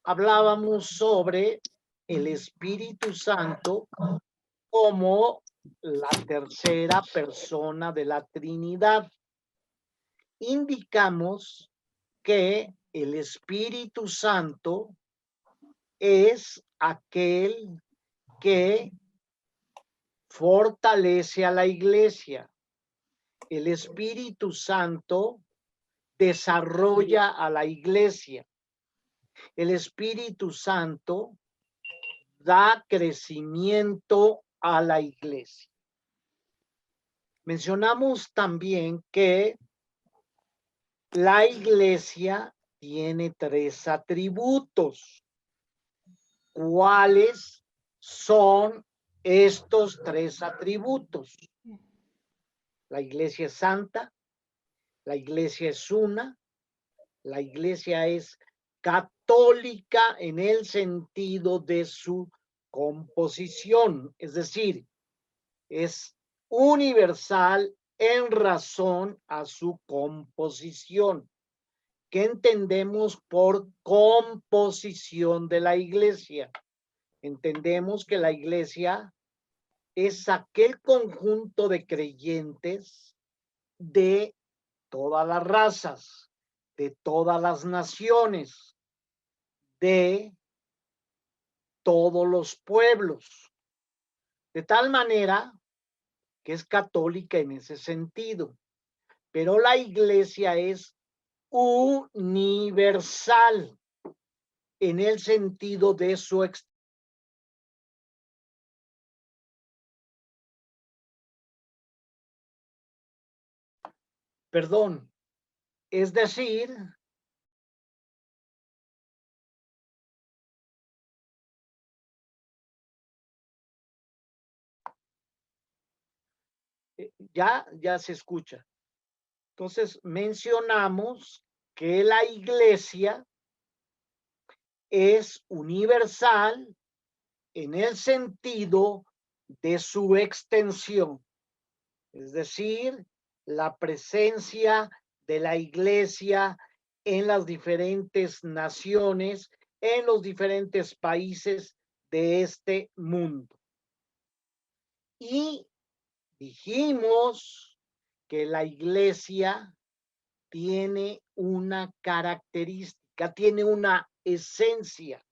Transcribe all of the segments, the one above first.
hablábamos sobre el Espíritu Santo como la tercera persona de la Trinidad. Indicamos que el Espíritu Santo es aquel que fortalece a la iglesia. El Espíritu Santo desarrolla a la iglesia. El Espíritu Santo da crecimiento a la iglesia. Mencionamos también que la iglesia tiene 3 atributos. ¿Cuáles son estos 3 atributos? La iglesia es santa, la iglesia es una, la iglesia es católica en el sentido de su composición, es decir, es universal en razón a su composición. ¿Qué entendemos por composición de la iglesia? Entendemos que la iglesia es aquel conjunto de creyentes de todas las razas, de todas las naciones, de todos los pueblos, de tal manera que es católica en ese sentido. Pero la iglesia es universal en el sentido de su perdón, es decir, ya se escucha. Entonces, mencionamos que la iglesia es universal en el sentido de su extensión, es decir, la presencia de la iglesia en las diferentes naciones, en los diferentes países de este mundo. Y dijimos que la iglesia tiene una característica, tiene una esencia.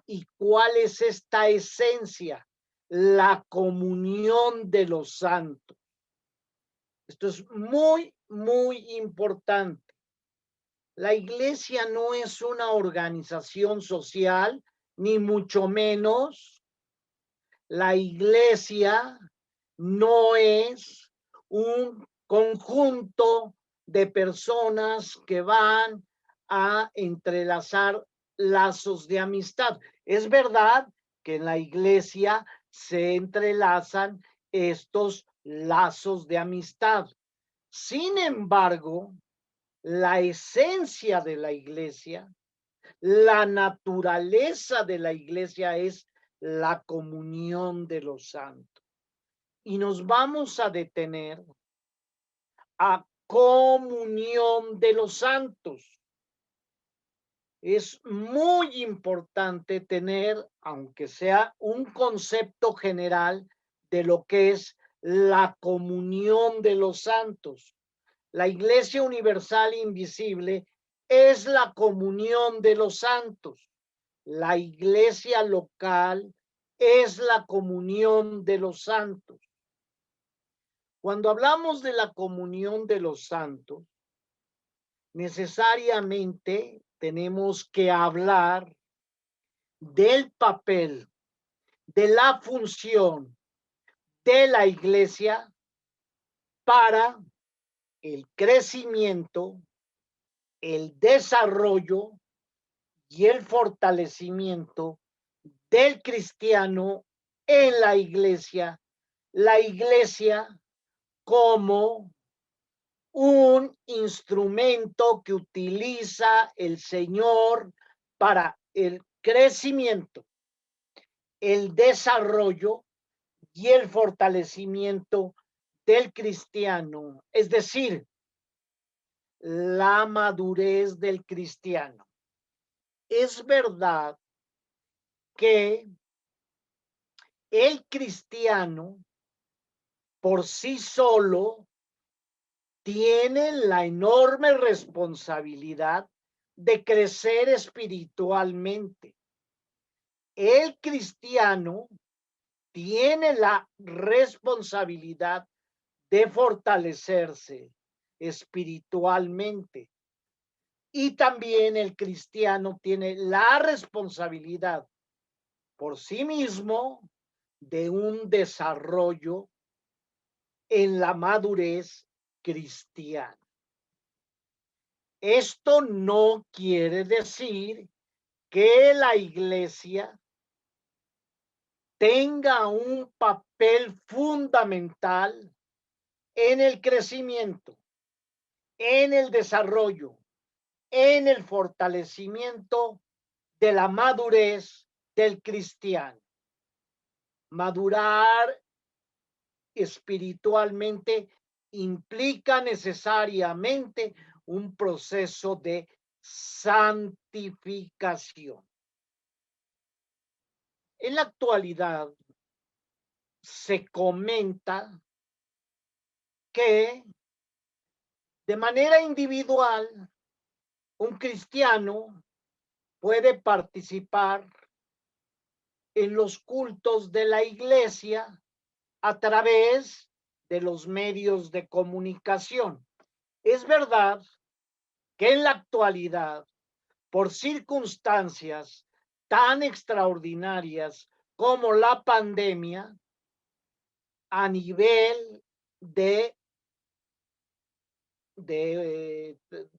¿Y cuál es esta esencia? La comunión de los santos. Esto es muy, muy importante. La iglesia no es una organización social, ni mucho menos. La iglesia no es un conjunto de personas que van a entrelazar lazos de amistad. Es verdad que en la iglesia se entrelazan estos lazos de amistad. Sin embargo, la esencia de la iglesia, la naturaleza de la iglesia es la comunión de los santos. Y nos vamos a detener a comunión de los santos. Es muy importante tener, aunque sea un concepto general de lo que es la comunión de los santos. La Iglesia Universal Invisible es la comunión de los santos. La iglesia local es la comunión de los santos. Cuando hablamos de la comunión de los santos, necesariamente tenemos que hablar del papel, de la función de la iglesia para el crecimiento, el desarrollo y el fortalecimiento del cristiano en la iglesia como un instrumento que utiliza el Señor para el crecimiento, el desarrollo y el fortalecimiento del cristiano, es decir, la madurez del cristiano. es verdad que el cristiano por sí solo tiene la enorme responsabilidad de crecer espiritualmente. El cristiano tiene la responsabilidad de fortalecerse espiritualmente. Y también el cristiano tiene la responsabilidad por sí mismo de un desarrollo en la madurez cristiana. Esto no quiere decir que la iglesia tenga un papel fundamental en el crecimiento, en el desarrollo, en el fortalecimiento de la madurez del cristiano. Madurar espiritualmente implica necesariamente un proceso de santificación. En la actualidad se comenta que de manera individual un cristiano puede participar en los cultos de la iglesia a través de los medios de comunicación. Es verdad que en la actualidad, por circunstancias tan extraordinarias como la pandemia, a nivel de,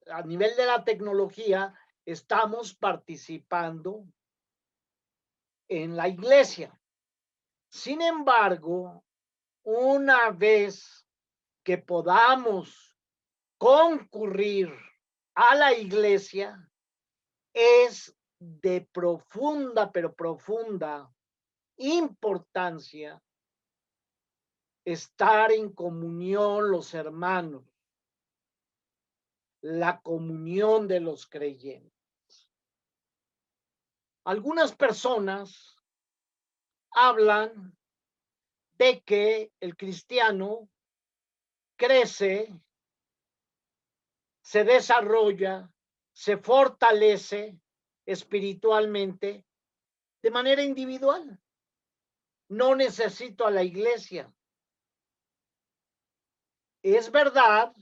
a nivel de la tecnología, estamos participando en la iglesia. Sin embargo, una vez que podamos concurrir a la iglesia, es de profunda, pero profunda importancia estar en comunión los hermanos, la comunión de los creyentes. Algunas personas hablan de que el cristiano crece, se desarrolla, se fortalece espiritualmente de manera individual. No necesito a la iglesia. Es verdad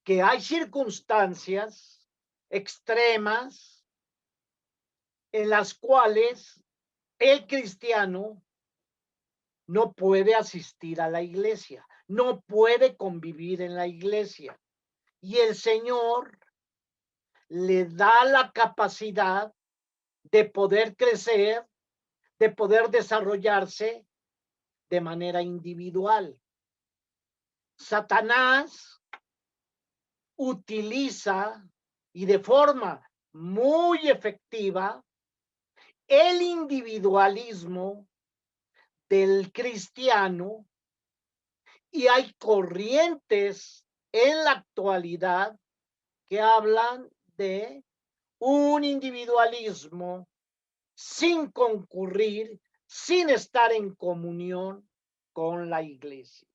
que hay circunstancias extremas en las cuales el cristiano no puede asistir a la iglesia, no puede convivir en la iglesia. Y el Señor le da la capacidad de poder crecer, de poder desarrollarse de manera individual. Satanás utiliza y de forma muy efectiva el individualismo del cristiano, y hay corrientes en la actualidad que hablan de un individualismo sin concurrir, sin estar en comunión con la iglesia.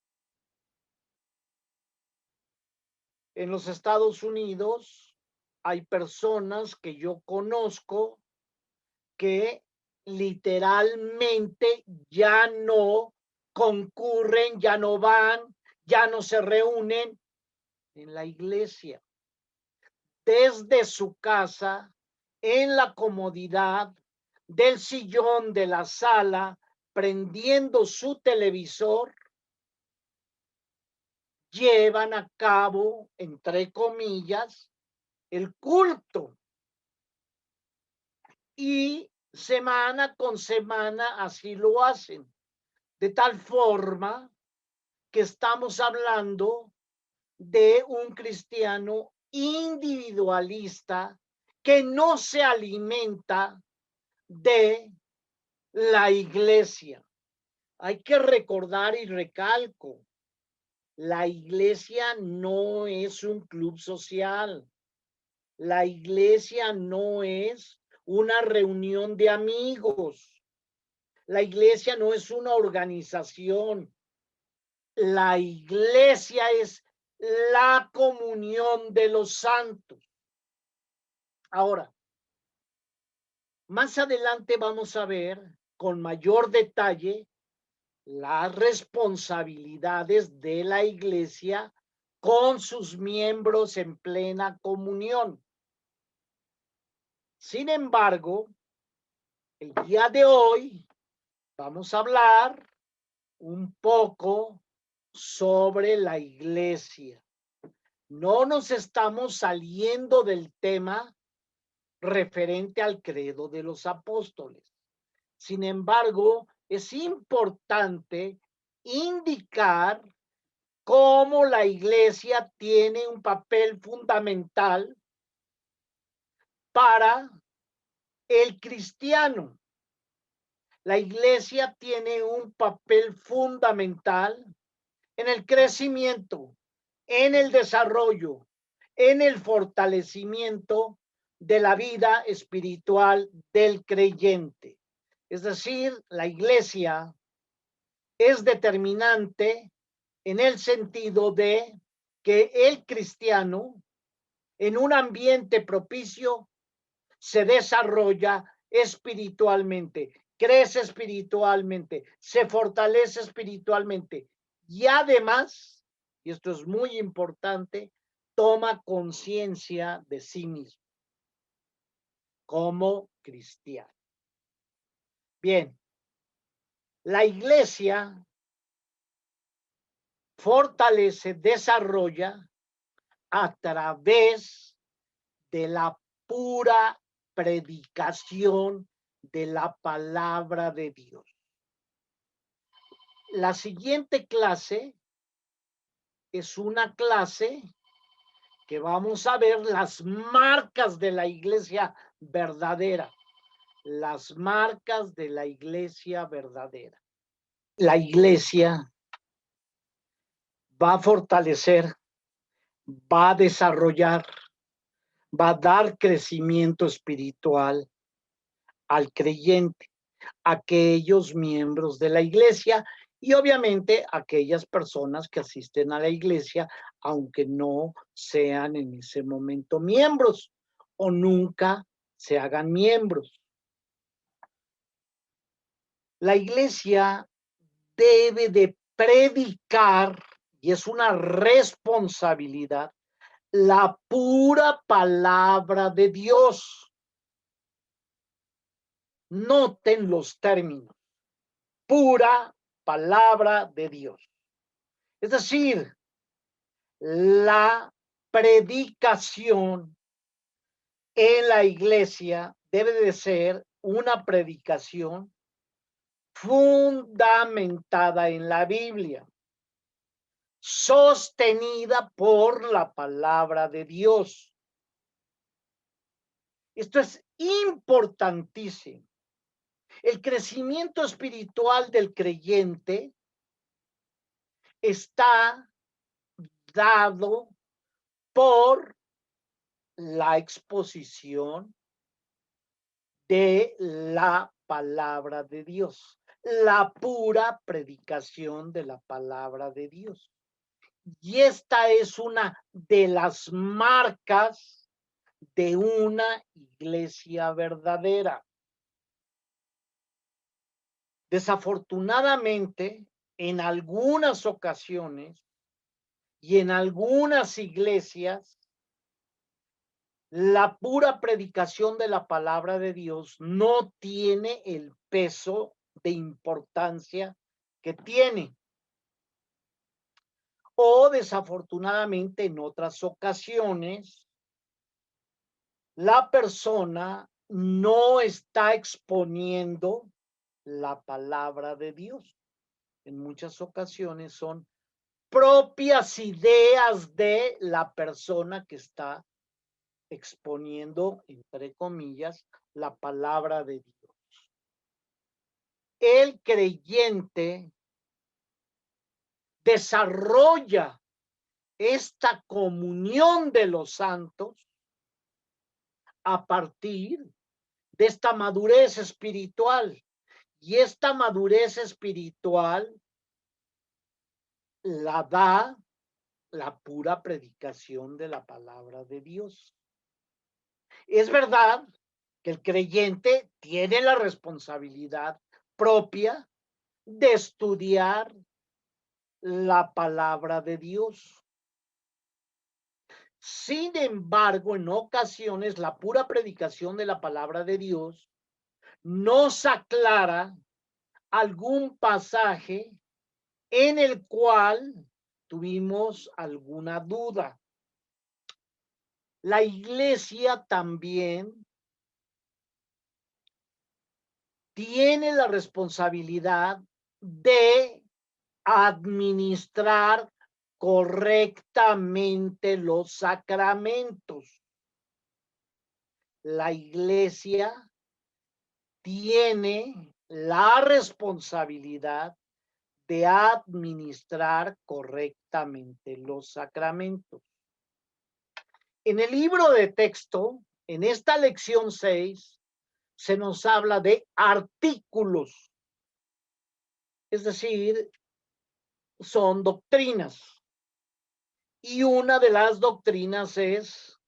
En los Estados Unidos hay personas que yo conozco que literalmente ya no concurren, ya no van, ya no se reúnen en la iglesia. Desde su casa, en la comodidad del sillón de la sala, prendiendo su televisor, llevan a cabo, entre comillas, el culto. Y semana con semana así lo hacen. De tal forma que estamos hablando de un cristiano individualista que no se alimenta de la iglesia. Hay que recordar y recalco, la iglesia no es un club social. La iglesia no es una reunión de amigos. La iglesia no es una organización. La iglesia es la comunión de los santos. Ahora, más adelante vamos a ver con mayor detalle las responsabilidades de la iglesia con sus miembros en plena comunión. Sin embargo, el día de hoy vamos a hablar un poco sobre la iglesia. No nos estamos saliendo del tema referente al credo de los apóstoles. Sin embargo, es importante indicar cómo la iglesia tiene un papel fundamental para el cristiano. La iglesia tiene un papel fundamental en el crecimiento, en el desarrollo, en el fortalecimiento de la vida espiritual del creyente. Es decir, la iglesia es determinante en el sentido de que el cristiano, en un ambiente propicio, se desarrolla espiritualmente, crece espiritualmente, se fortalece espiritualmente y además, y esto es muy importante, toma conciencia de sí mismo como cristiano. Bien, la iglesia fortalece, desarrolla a través de la pura predicación de la palabra de Dios. La siguiente clase es una clase que vamos a ver las marcas de la iglesia verdadera, las marcas de la iglesia verdadera. La iglesia va a fortalecer, va a desarrollar, va a dar crecimiento espiritual al creyente, a aquellos miembros de la iglesia y obviamente a aquellas personas que asisten a la iglesia, aunque no sean en ese momento miembros o nunca se hagan miembros. La iglesia debe de predicar, y es una responsabilidad, la pura palabra de Dios. Noten los términos. Pura palabra de Dios. Es decir, la predicación en la iglesia debe de ser una predicación fundamentada en la Biblia, sostenida por la palabra de Dios. Esto es importantísimo. El crecimiento espiritual del creyente está dado por la exposición de la palabra de Dios, la pura predicación de la palabra de Dios. Y esta es una de las marcas de una iglesia verdadera. Desafortunadamente, en algunas ocasiones y en algunas iglesias, la pura predicación de la palabra de Dios no tiene el peso de importancia que tiene. O desafortunadamente en otras ocasiones, la persona no está exponiendo la palabra de Dios. En muchas ocasiones son propias ideas de la persona que está exponiendo, entre comillas, la palabra de Dios. El creyente desarrolla esta comunión de los santos a partir de esta madurez espiritual. Y esta madurez espiritual la da la pura predicación de la palabra de Dios. Es verdad que el creyente tiene la responsabilidad propia de estudiar la palabra de Dios. Sin embargo, en ocasiones la pura predicación de la palabra de Dios nos aclara algún pasaje en el cual tuvimos alguna duda. La iglesia también tiene la responsabilidad de administrar correctamente los sacramentos. La iglesia tiene la responsabilidad de administrar correctamente los sacramentos. En el libro de texto, en esta lección 6, se nos habla de artículos, es decir, son doctrinas. Y una de las doctrinas es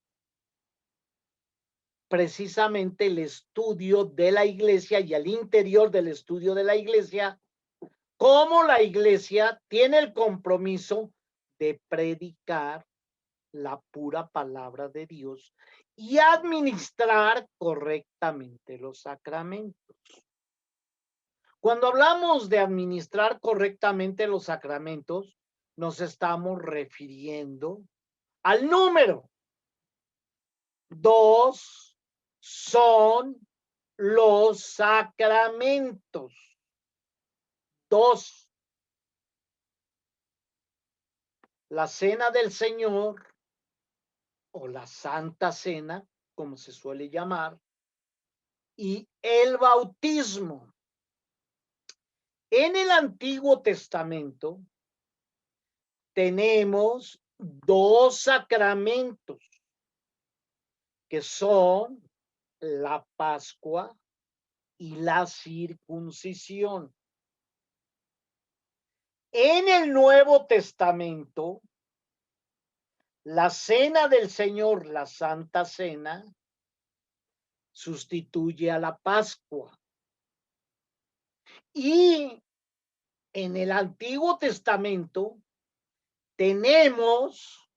precisamente el estudio de la iglesia y al interior del estudio de la iglesia, cómo la iglesia tiene el compromiso de predicar la pura palabra de Dios y administrar correctamente los sacramentos. Cuando hablamos de administrar correctamente los sacramentos, nos estamos refiriendo al número. 2 son los sacramentos. 2. La cena del Señor o la Santa Cena, como se suele llamar, y el bautismo. En el Antiguo Testamento tenemos 2 sacramentos que son la Pascua y la circuncisión. En el Nuevo Testamento, la Cena del Señor, la Santa Cena, sustituye a la Pascua. Y en el Antiguo Testamento tenemos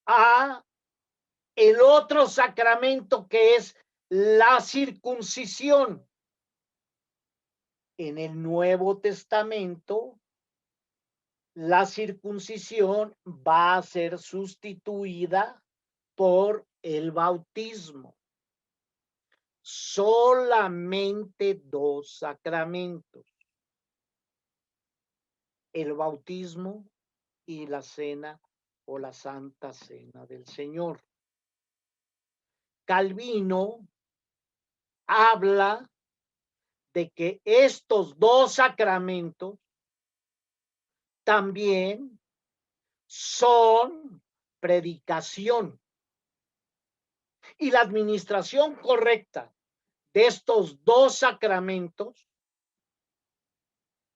a el otro sacramento que es la circuncisión. En el Nuevo Testamento, la circuncisión va a ser sustituida por el bautismo. Solamente 2 sacramentos: el bautismo y la cena o la Santa Cena del Señor. Calvino habla de que estos 2 sacramentos también son predicación. Y la administración correcta de estos 2 sacramentos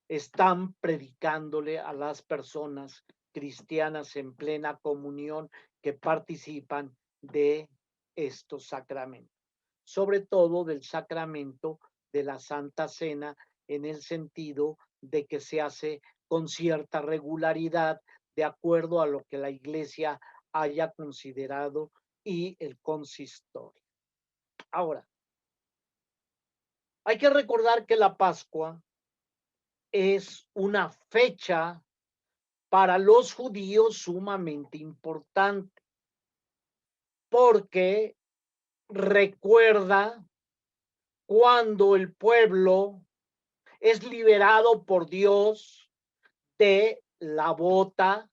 están predicándole a las personas cristianas en plena comunión que participan de estos sacramentos, sobre todo del sacramento de la Santa Cena, en el sentido de que se hace con cierta regularidad de acuerdo a lo que la Iglesia haya considerado y el consistorio. Ahora, hay que recordar que la Pascua es una fecha para los judíos sumamente importante, porque recuerda cuando el pueblo es liberado por Dios de la bota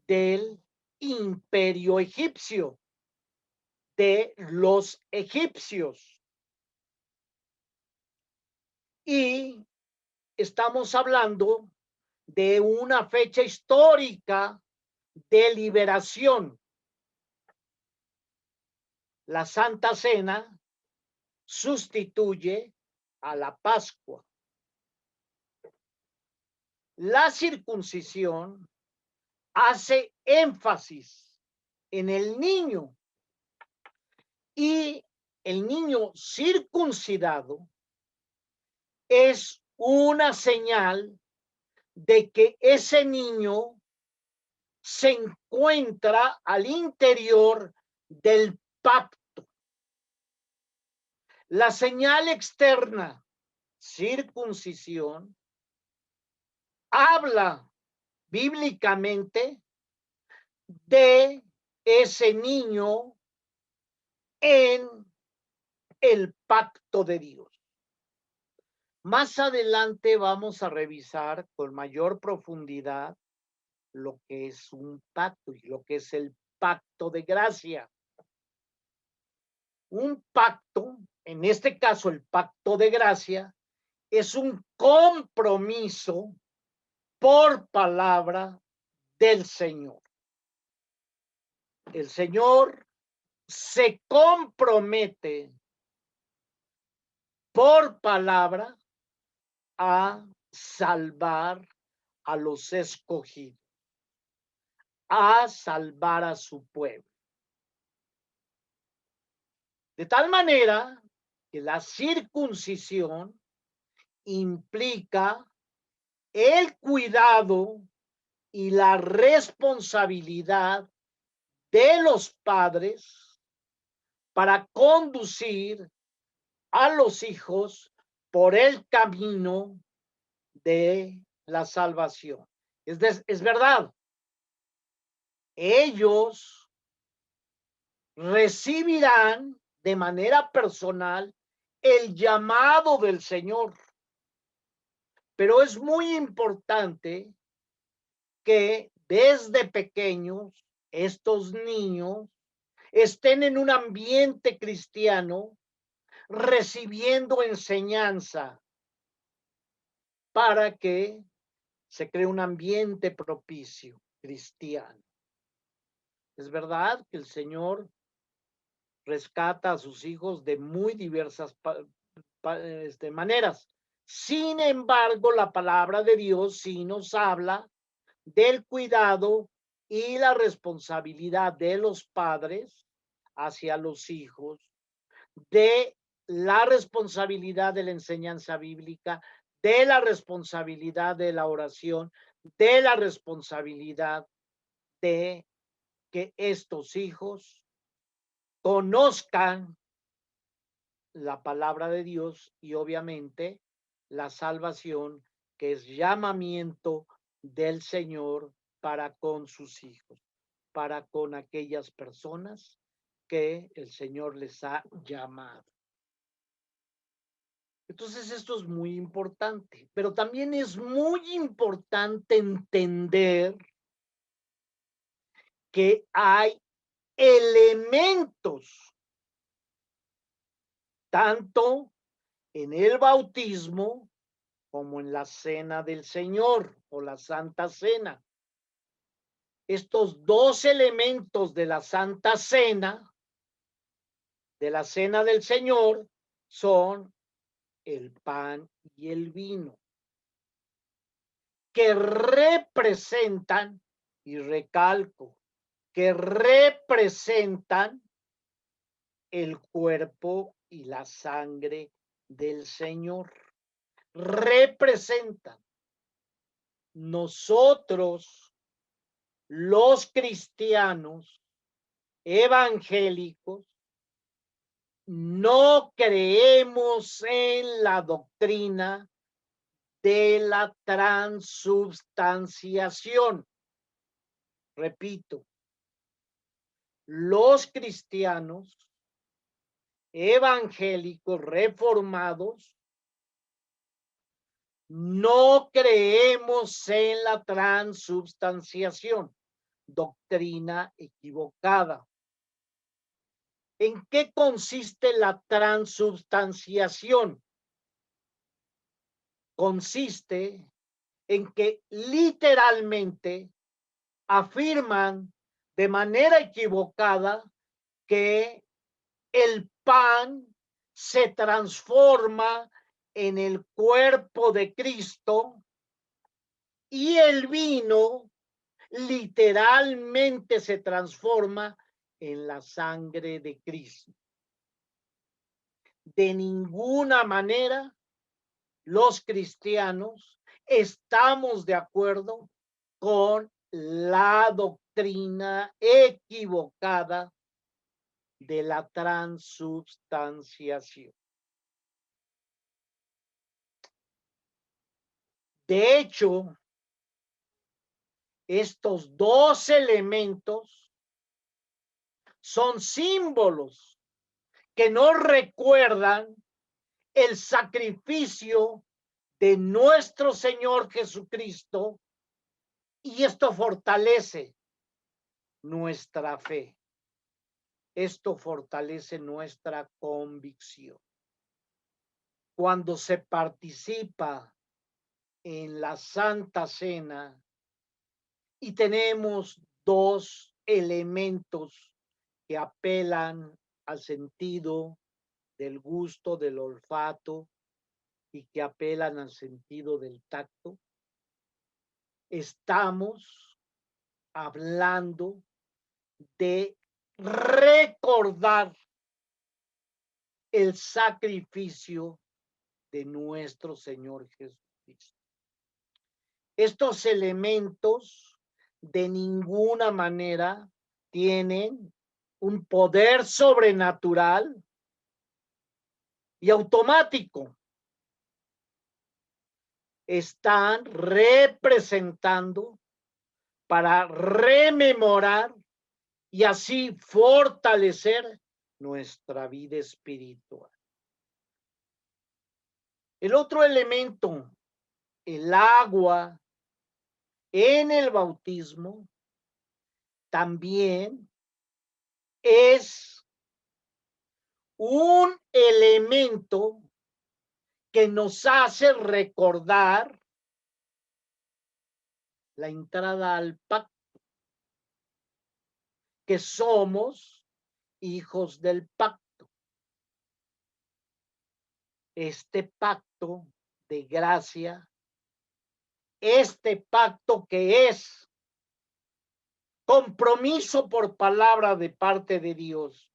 del imperio egipcio, de los egipcios. Y estamos hablando de una fecha histórica de liberación. La Santa Cena sustituye a la Pascua. La circuncisión hace énfasis en el niño y el niño circuncidado es una señal de que ese niño se encuentra al interior del pacto. La señal externa, circuncisión, habla bíblicamente de ese niño en el pacto de Dios. Más adelante vamos a revisar con mayor profundidad lo que es un pacto y lo que es el pacto de gracia. Un pacto, en este caso el pacto de gracia, es un compromiso por palabra del Señor. El Señor se compromete por palabra a salvar a los escogidos, a salvar a su pueblo. De tal manera que la circuncisión implica el cuidado y la responsabilidad de los padres para conducir a los hijos por el camino de la salvación. Es verdad, ellos recibirán de manera personal el llamado del Señor, pero es muy importante que desde pequeños estos niños estén en un ambiente cristiano recibiendo enseñanza para que se cree un ambiente propicio cristiano. Es verdad que el Señor rescata a sus hijos de muy diversas maneras. Sin embargo, la palabra de Dios sí nos habla del cuidado y la responsabilidad de los padres hacia los hijos, de la responsabilidad de la enseñanza bíblica, de la responsabilidad de la oración, de la responsabilidad de que estos hijos conozcan la palabra de Dios y obviamente la salvación, que es llamamiento del Señor para con sus hijos, para con aquellas personas que el Señor les ha llamado. Entonces esto es muy importante, pero también es muy importante entender que hay elementos tanto en el bautismo como en la cena del Señor o la Santa Cena. Estos dos elementos de la Santa Cena, de la Cena del Señor, son el pan y el vino, que representan, y recalco, que representan el cuerpo y la sangre del Señor. Representan. Nosotros, los cristianos evangélicos, no creemos en la doctrina de la transubstanciación. Repito, los cristianos evangélicos reformados no creemos en la transubstanciación, doctrina equivocada. ¿En qué consiste la transubstanciación? Consiste en que literalmente afirman de manera equivocada que el pan se transforma en el cuerpo de Cristo y el vino literalmente se transforma en la sangre de Cristo. De ninguna manera los cristianos estamos de acuerdo con la doctrina equivocada de la transubstanciación. De hecho, estos dos elementos son símbolos que nos recuerdan el sacrificio de nuestro Señor Jesucristo, y esto fortalece nuestra fe. Esto fortalece nuestra convicción. Cuando se participa en la Santa Cena y tenemos dos elementos que apelan al sentido del gusto, del olfato, y que apelan al sentido del tacto, estamos hablando de recordar el sacrificio de nuestro Señor Jesucristo. Estos elementos de ninguna manera tienen un poder sobrenatural y automático. Están representando para rememorar y así fortalecer nuestra vida espiritual. El otro elemento, el agua en el bautismo, también es un elemento que nos hace recordar la entrada al pacto, que somos hijos del pacto. Este pacto de gracia, este pacto que es compromiso por palabra de parte de Dios.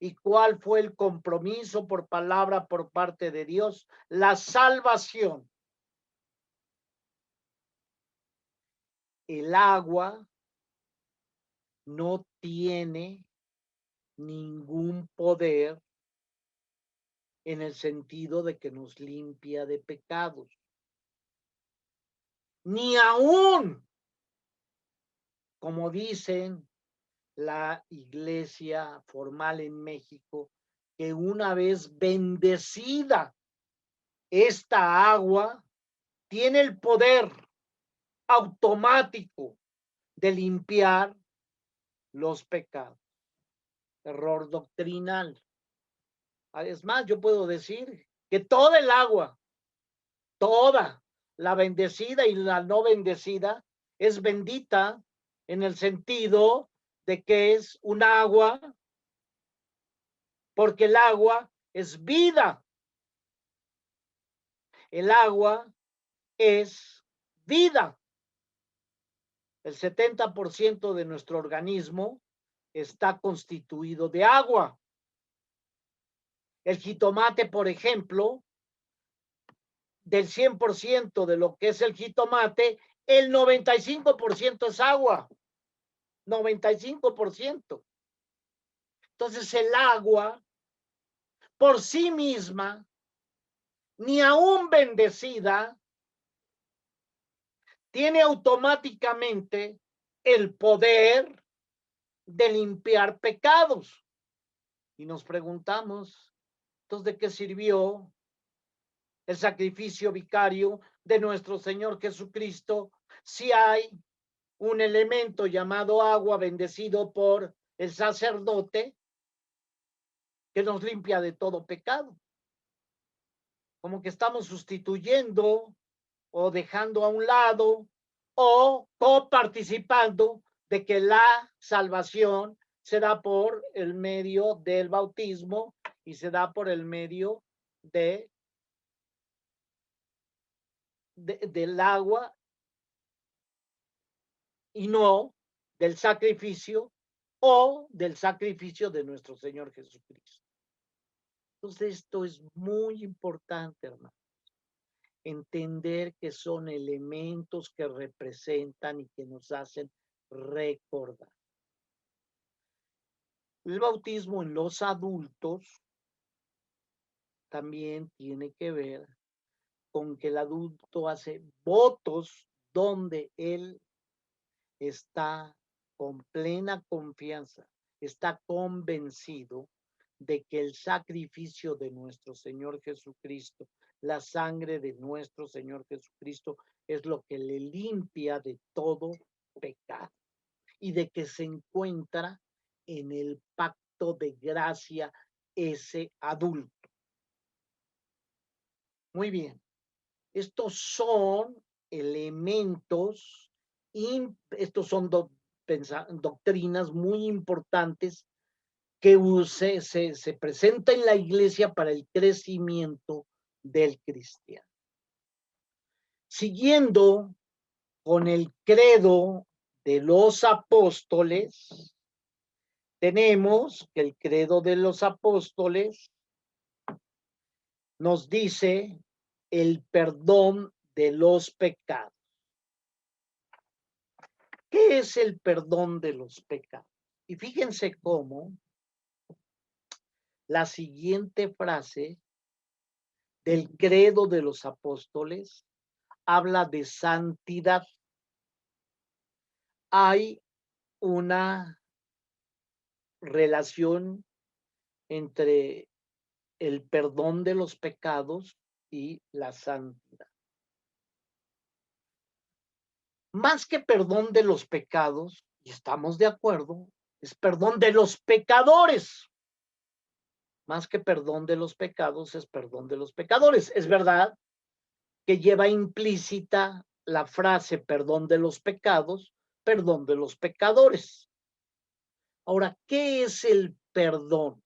¿Y cuál fue el compromiso por palabra por parte de Dios? La salvación. El agua no tiene ningún poder en el sentido de que nos limpia de pecados. Ni aún, como dicen la iglesia formal en México, que una vez bendecida esta agua, tiene el poder automático de limpiar los pecados. Error doctrinal. Es más, yo puedo decir que toda el agua, toda la bendecida y la no bendecida, es bendita en el sentido de que es un agua, porque el agua es vida. El agua es vida. El 70% de nuestro organismo está constituido de agua. El jitomate, por ejemplo, del 100% de lo que es el jitomate, el 95% es agua. 95%. Entonces el agua por sí misma, ni aún bendecida, tiene automáticamente el poder de limpiar pecados. Y nos preguntamos, entonces, ¿de qué sirvió el sacrificio vicario de nuestro Señor Jesucristo si hay un elemento llamado agua bendecido por el sacerdote que nos limpia de todo pecado? Como que estamos sustituyendo o dejando a un lado o coparticipando de que la salvación se da por el medio del bautismo y se da por el medio del agua y no del sacrificio o del sacrificio de nuestro Señor Jesucristo. Entonces, esto es muy importante, hermano. Entender que son elementos que representan y que nos hacen recordar. El bautismo en los adultos también tiene que ver con que el adulto hace votos donde él está con plena confianza, está convencido de que el sacrificio de nuestro Señor Jesucristo, la sangre de nuestro Señor Jesucristo, es lo que le limpia de todo pecado y de que se encuentra en el pacto de gracia ese adulto. Muy bien, estos son elementos, estos son doctrinas muy importantes que se presenta en la iglesia para el crecimiento del cristiano. Siguiendo con el credo de los apóstoles, tenemos que el credo de los apóstoles nos dice el perdón de los pecados. ¿Qué es el perdón de los pecados? Y fíjense cómo la siguiente frase del credo de los apóstoles habla de santidad. Hay una relación entre el perdón de los pecados y la santidad. Más que perdón de los pecados, y estamos de acuerdo, es perdón de los pecadores. Más que perdón de los pecados, es perdón de los pecadores. Es verdad que lleva implícita la frase perdón de los pecados, perdón de los pecadores. Ahora, ¿qué es el perdón?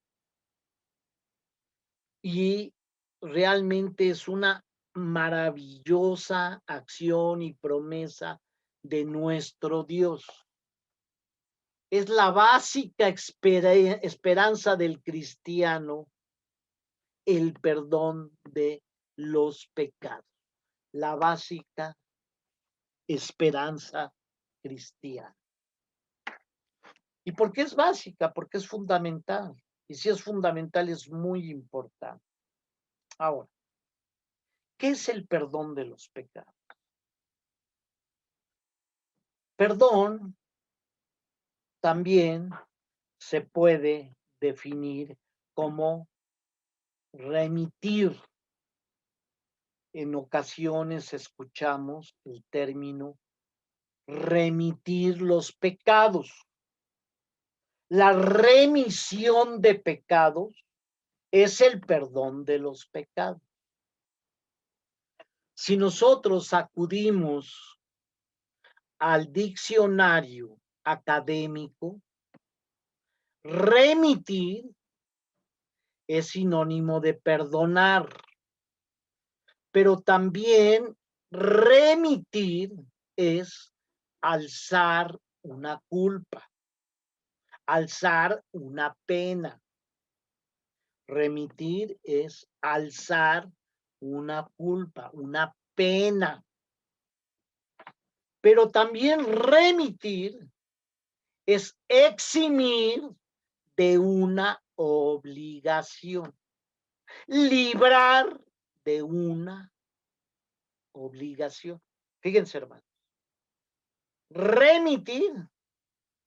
Y realmente es una maravillosa acción y promesa de nuestro Dios. Es la básica esperanza del cristiano, el perdón de los pecados. La básica esperanza cristiana. ¿Y por qué es básica? Porque es fundamental. Y si es fundamental, es muy importante. Ahora, ¿qué es el perdón de los pecados? Perdón también se puede definir como remitir. En ocasiones escuchamos el término remitir los pecados. La remisión de pecados es el perdón de los pecados. Si nosotros acudimos al diccionario académico, remitir es sinónimo de perdonar, pero también remitir es alzar una culpa, alzar una pena. Remitir es alzar una culpa, una pena. Pero también remitir es eximir de una obligación, librar de una obligación. Fíjense, hermanos. Remitir,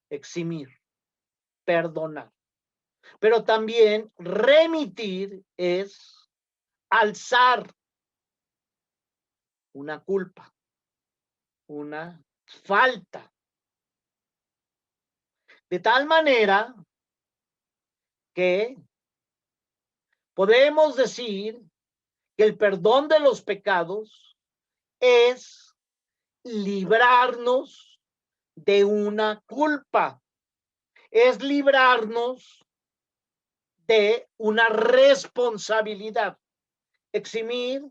eximir, perdonar. Pero también remitir es alzar una culpa, una falta. De tal manera que podemos decir que el perdón de los pecados es librarnos de una culpa, es librarnos de una responsabilidad. Eximir,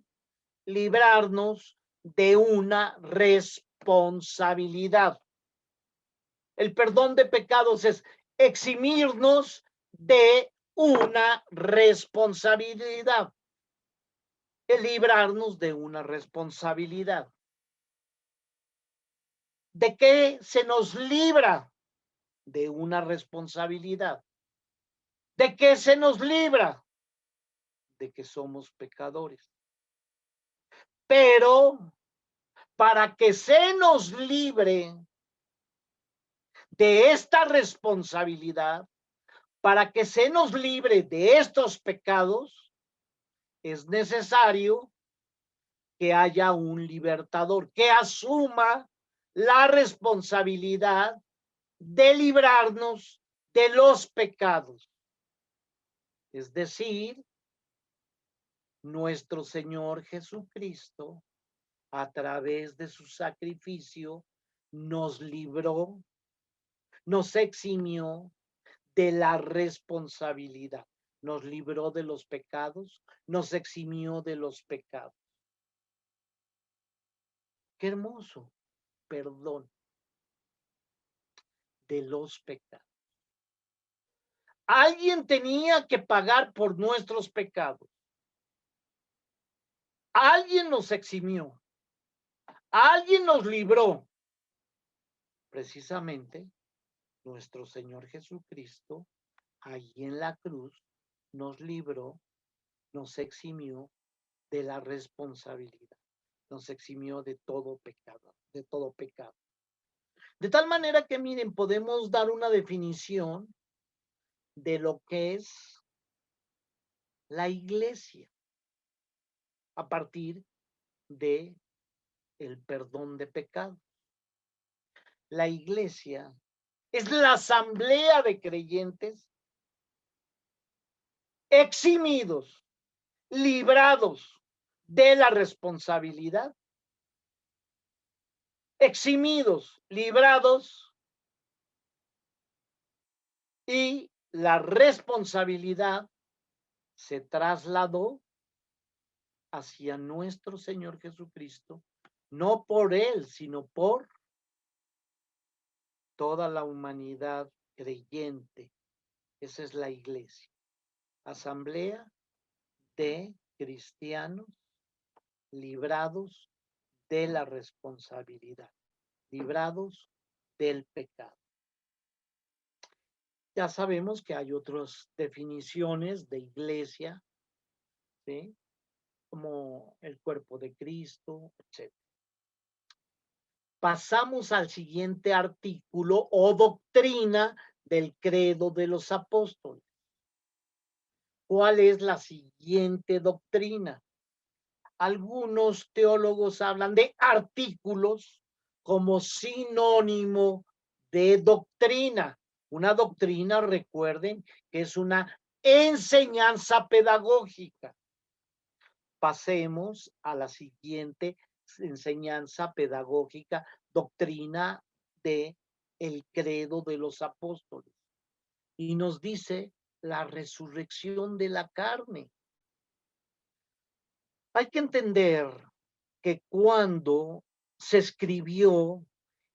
librarnos de una responsabilidad. El perdón de pecados es eximirnos de una responsabilidad. El librarnos de una responsabilidad. ¿De qué se nos libra? De una responsabilidad. ¿De qué se nos libra? De que somos pecadores. Pero para que se nos libre de esta responsabilidad, para que se nos libre de estos pecados, es necesario que haya un libertador que asuma la responsabilidad de librarnos de los pecados. Es decir, nuestro Señor Jesucristo, a través de su sacrificio, nos libró, nos eximió de la responsabilidad, nos libró de los pecados, nos eximió de los pecados. Qué hermoso, perdón de los pecados. Alguien tenía que pagar por nuestros pecados. Alguien nos eximió. Alguien nos libró. Precisamente nuestro Señor Jesucristo, allí en la cruz, nos libró, nos eximió de la responsabilidad. Nos eximió de todo pecado, de todo pecado. De tal manera que, miren, podemos dar una definición de lo que es la iglesia a partir de el perdón de pecados. La iglesia es la asamblea de creyentes eximidos, librados de la responsabilidad, eximidos, librados, y la responsabilidad se trasladó hacia nuestro Señor Jesucristo, no por Él, sino por toda la humanidad creyente. Esa es la iglesia. Asamblea de cristianos librados de la responsabilidad, librados del pecado. Ya sabemos que hay otras definiciones de iglesia, ¿sí? Como el cuerpo de Cristo, etc. Pasamos al siguiente artículo o doctrina del credo de los apóstoles. ¿Cuál es la siguiente doctrina? Algunos teólogos hablan de artículos como sinónimo de doctrina. Una doctrina, recuerden, que es una enseñanza pedagógica. Pasemos a la siguiente enseñanza pedagógica, doctrina de el credo de los apóstoles. Y nos dice la resurrección de la carne. Hay que entender que cuando se escribió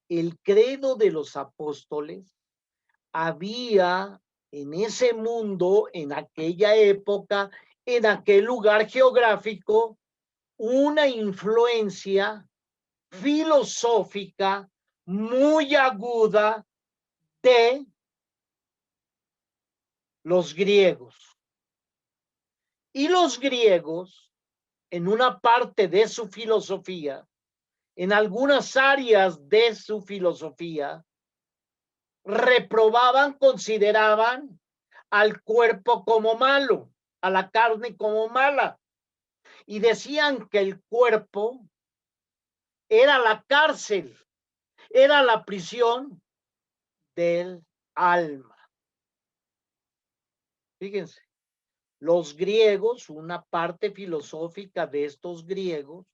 el credo de los apóstoles, había en ese mundo, en aquella época, en aquel lugar geográfico, una influencia filosófica muy aguda de los griegos. Y los griegos, en una parte de su filosofía, en algunas áreas de su filosofía, reprobaban, consideraban al cuerpo como malo, a la carne como mala, y decían que el cuerpo era la cárcel, era la prisión del alma. Fíjense, los griegos, una parte filosófica de estos griegos,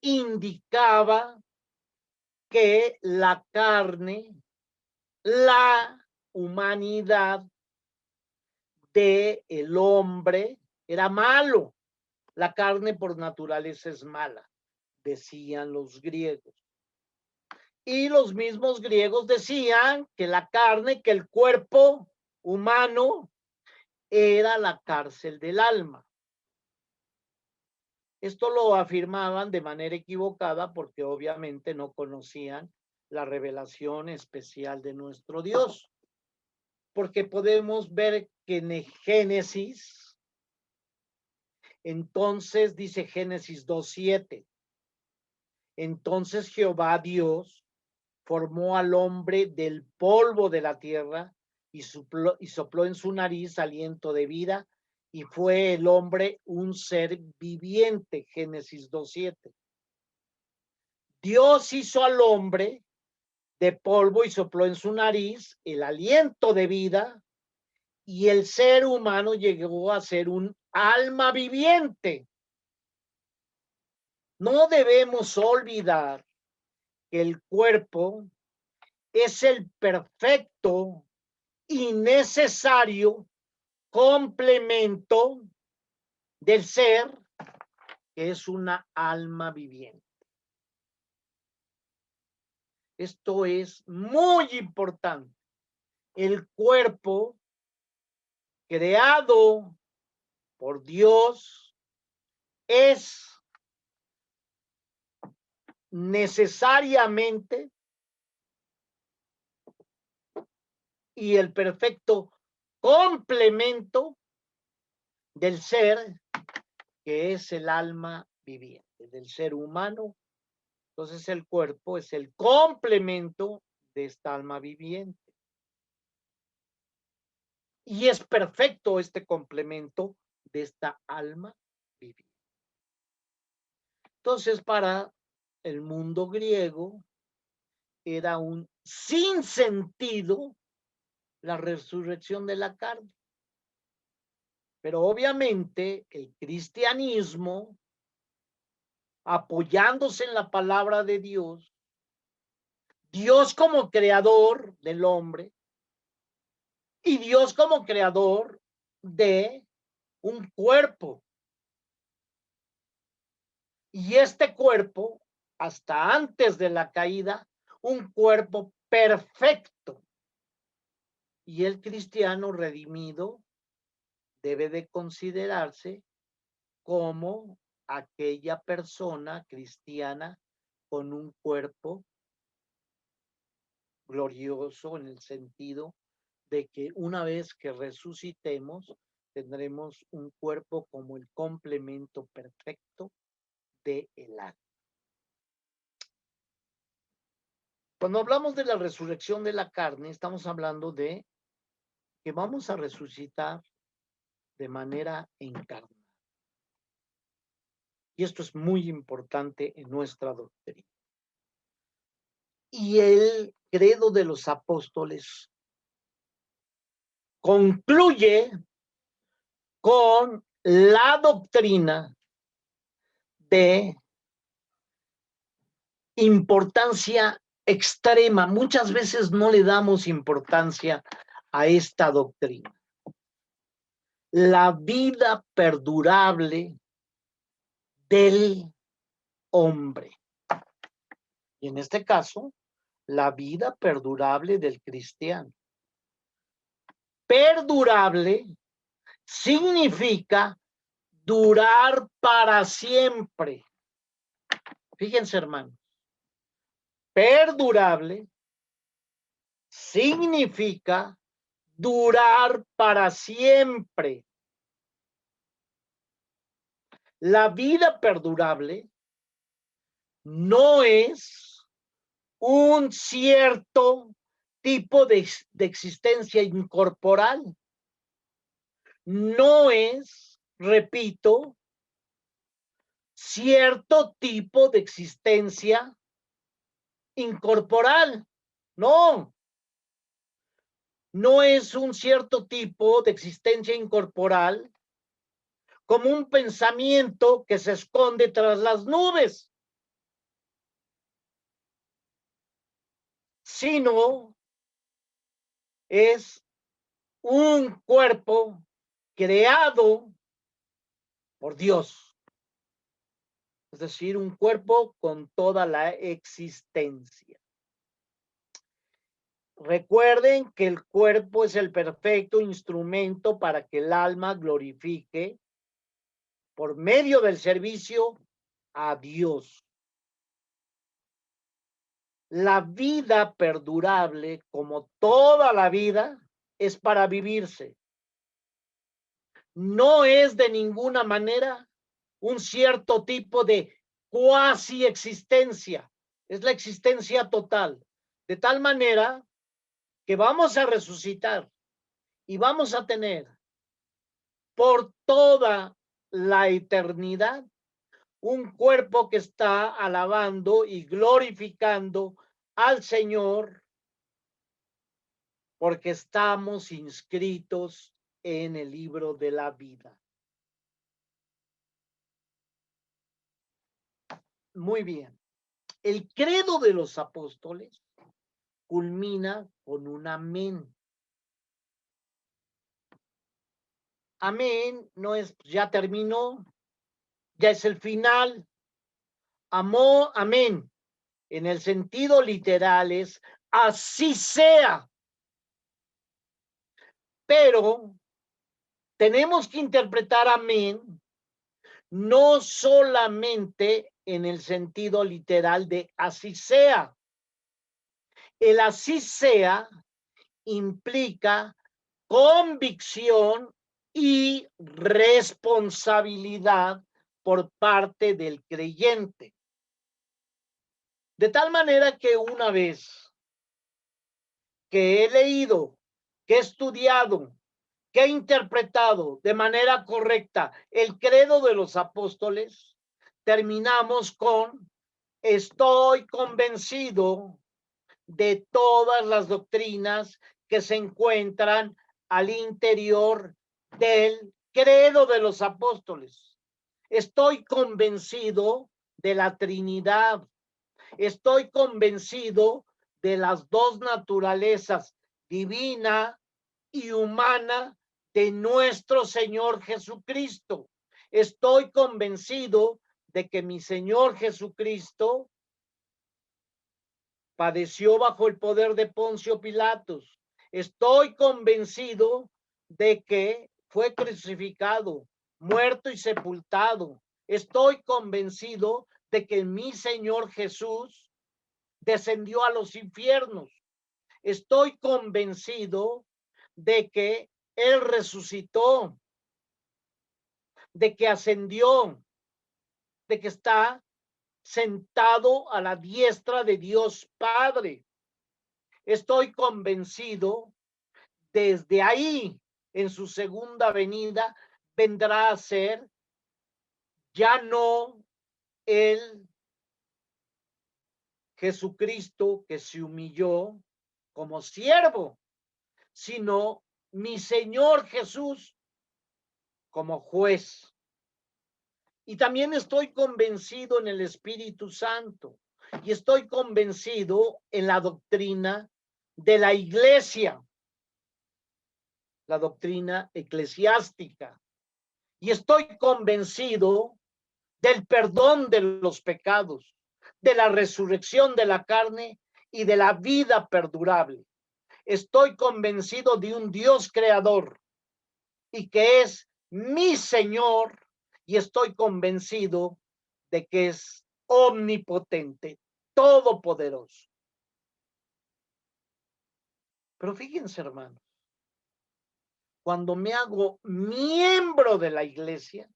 indicaba que la carne, la humanidad, de el hombre era malo. La carne por naturaleza es mala, decían los griegos. Y los mismos griegos decían que la carne, que el cuerpo humano era la cárcel del alma. Esto lo afirmaban de manera equivocada porque obviamente no conocían la revelación especial de nuestro Dios. Porque podemos ver que en Génesis, entonces dice Génesis 2:7, entonces Jehová Dios formó al hombre del polvo de la tierra y sopló en su nariz aliento de vida y fue el hombre un ser viviente, Génesis 2:7. Dios hizo al hombre de polvo y sopló en su nariz el aliento de vida y el ser humano llegó a ser un alma viviente. No debemos olvidar que el cuerpo es el perfecto y necesario complemento del ser, que es una alma viviente. Esto es muy importante. El cuerpo creado por Dios es necesariamente y el perfecto complemento del ser, que es el alma viviente, del ser humano. Entonces el cuerpo es el complemento de esta alma viviente. Y es perfecto este complemento de esta alma viviente. Entonces, para el mundo griego era un sinsentido la resurrección de la carne. Pero obviamente el cristianismo, apoyándose en la palabra de Dios, Dios como creador del hombre y Dios como creador de un cuerpo. Y este cuerpo, hasta antes de la caída, un cuerpo perfecto. Y el cristiano redimido debe de considerarse como aquella persona cristiana con un cuerpo glorioso en el sentido de que una vez que resucitemos tendremos un cuerpo como el complemento perfecto del alma. Cuando hablamos de la resurrección de la carne, estamos hablando de que vamos a resucitar de manera encarnada. Y esto es muy importante en nuestra doctrina. Y el credo de los apóstoles concluye con la doctrina de importancia extrema. Muchas veces no le damos importancia a esta doctrina. La vida perdurable del hombre. Y en este caso, la vida perdurable del cristiano. Perdurable significa durar para siempre. Fíjense, hermanos. Perdurable significa durar para siempre. La vida perdurable no es un cierto tipo de existencia incorporal. No es, repito, cierto tipo de existencia incorporal. No. No es un cierto tipo de existencia incorporal como un pensamiento que se esconde tras las nubes, sino es un cuerpo creado por Dios. Es decir, un cuerpo con toda la existencia. Recuerden que el cuerpo es el perfecto instrumento para que el alma glorifique por medio del servicio a Dios. La vida perdurable, como toda la vida, es para vivirse. No es de ninguna manera un cierto tipo de cuasi existencia. Es la existencia total. De tal manera que vamos a resucitar y vamos a tener por toda la eternidad un cuerpo que está alabando y glorificando al Señor porque estamos inscritos en el libro de la vida. Muy bien. El credo de los apóstoles culmina con un amén. Amén no es ya terminó, ya es el final. Amén. En el sentido literal es así sea. Pero tenemos que interpretar amén no solamente en el sentido literal de así sea. El así sea implica convicción y responsabilidad por parte del creyente. De tal manera que una vez que he leído, que he estudiado, que he interpretado de manera correcta el credo de los apóstoles, terminamos con estoy convencido de todas las doctrinas que se encuentran al interior del credo de los apóstoles. Estoy convencido de la Trinidad. Estoy convencido de las dos naturalezas, divina y humana, de nuestro Señor Jesucristo. Estoy convencido de que mi Señor Jesucristo padeció bajo el poder de Poncio Pilatos. Estoy convencido de que fue crucificado, muerto y sepultado. Estoy convencido de que mi Señor Jesús descendió a los infiernos. Estoy convencido de que Él resucitó, de que ascendió, de que está sentado a la diestra de Dios Padre. Estoy convencido, desde ahí, en su segunda venida, vendrá a ser ya no el Jesucristo que se humilló como siervo, sino mi Señor Jesús como juez. Y también estoy convencido en el Espíritu Santo y estoy convencido en la doctrina de la iglesia, la doctrina eclesiástica. Y estoy convencido del perdón de los pecados, de la resurrección de la carne y de la vida perdurable. Estoy convencido de un Dios creador y que es mi Señor, y estoy convencido de que es omnipotente, todopoderoso. Pero fíjense, hermanos, cuando me hago miembro de la iglesia,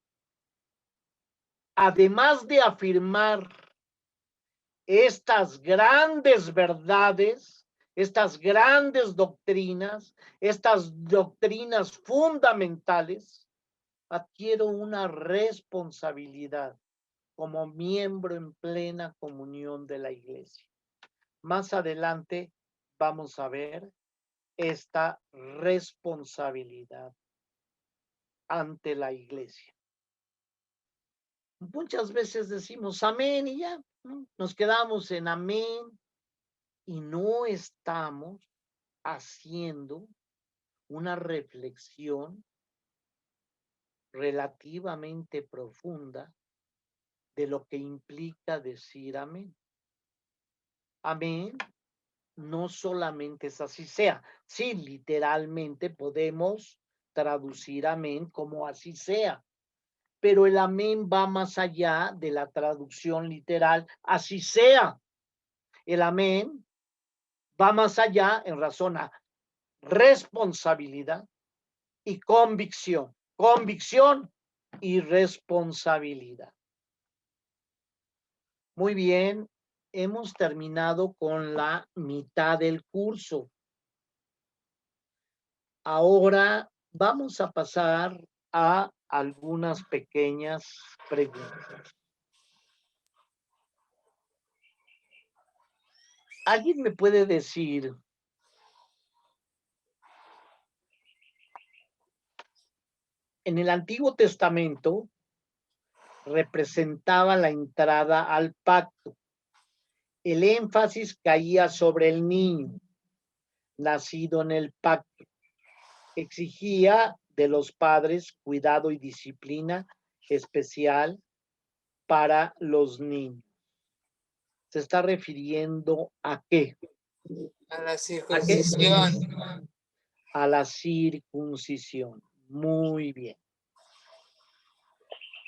además de afirmar estas grandes verdades, estas grandes doctrinas, estas doctrinas fundamentales, adquiero una responsabilidad como miembro en plena comunión de la iglesia. Más adelante vamos a ver esta responsabilidad ante la iglesia. Muchas veces decimos amén y ya, ¿no? Nos quedamos en amén y no estamos haciendo una reflexión relativamente profunda de lo que implica decir amén. Amén no solamente es así sea. Sí, literalmente podemos traducir amén como así sea, pero el amén va más allá de la traducción literal, así sea. El amén va más allá en razón a responsabilidad y convicción. Convicción y responsabilidad. Muy bien, hemos terminado con la mitad del curso. Ahora vamos a pasar a algunas pequeñas preguntas. ¿Alguien me puede decir en el Antiguo Testamento representaba la entrada al pacto? El énfasis caía sobre el niño nacido en el pacto. Exigía de los padres cuidado y disciplina especial para los niños. ¿Se está refiriendo a qué? A la ¿A qué? circuncisión. A la circuncisión. Muy bien.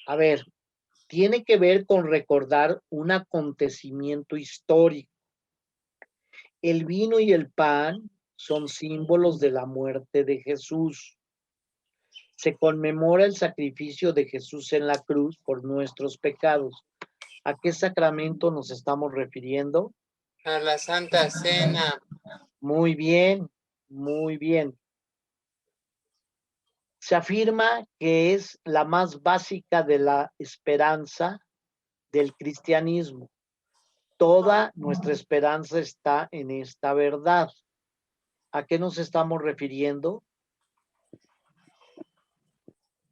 A ver, tiene que ver con recordar un acontecimiento histórico. El vino y el pan son símbolos de la muerte de Jesús. Se conmemora el sacrificio de Jesús en la cruz por nuestros pecados. ¿A qué sacramento nos estamos refiriendo? A la Santa Cena. Muy bien, muy bien. Se afirma que es la más básica de la esperanza del cristianismo. Toda nuestra esperanza está en esta verdad. ¿A qué nos estamos refiriendo?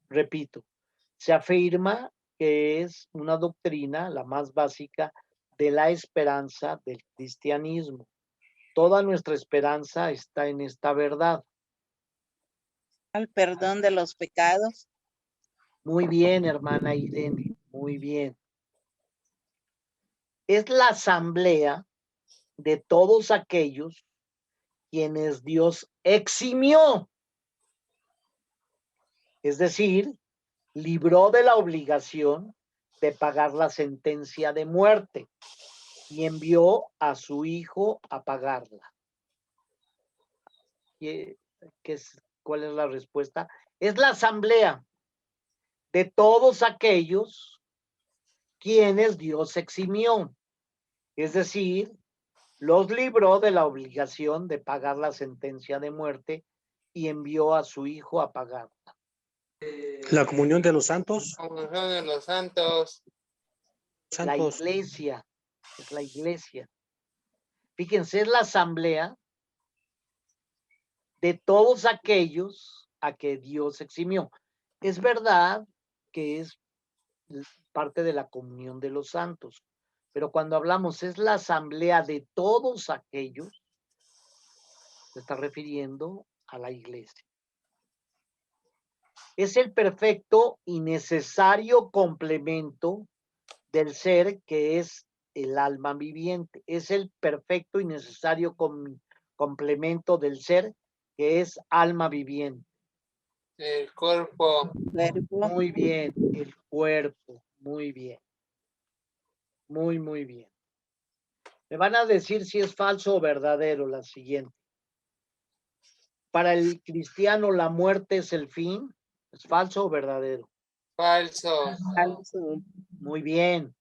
Repito, se afirma que es una doctrina, la más básica, de la esperanza del cristianismo. Toda nuestra esperanza está en esta verdad. Al perdón de los pecados. Muy bien, hermana Irene, muy bien. Es la asamblea de todos aquellos quienes Dios eximió, es decir, libró de la obligación de pagar la sentencia de muerte y envió a su hijo a pagarla. ¿Cuál es la respuesta? Es la asamblea de todos aquellos quienes Dios eximió, es decir, los libró de la obligación de pagar la sentencia de muerte y envió a su hijo a pagarla. La comunión de los santos. La comunión de los santos. La iglesia, es la iglesia. Fíjense, es la asamblea de todos aquellos a que Dios eximió. Es verdad que es parte de la comunión de los santos, pero cuando hablamos es la asamblea de todos aquellos, se está refiriendo a la iglesia. Es el perfecto y necesario complemento del ser que es el alma viviente. Es el perfecto y necesario complemento del ser que es alma viviente. El cuerpo. Muy bien, el cuerpo. Muy bien. Muy, muy bien. Me van a decir si es falso o verdadero la siguiente. Para el cristiano la muerte es el fin. ¿Es falso o verdadero? Falso. Falso. Muy bien.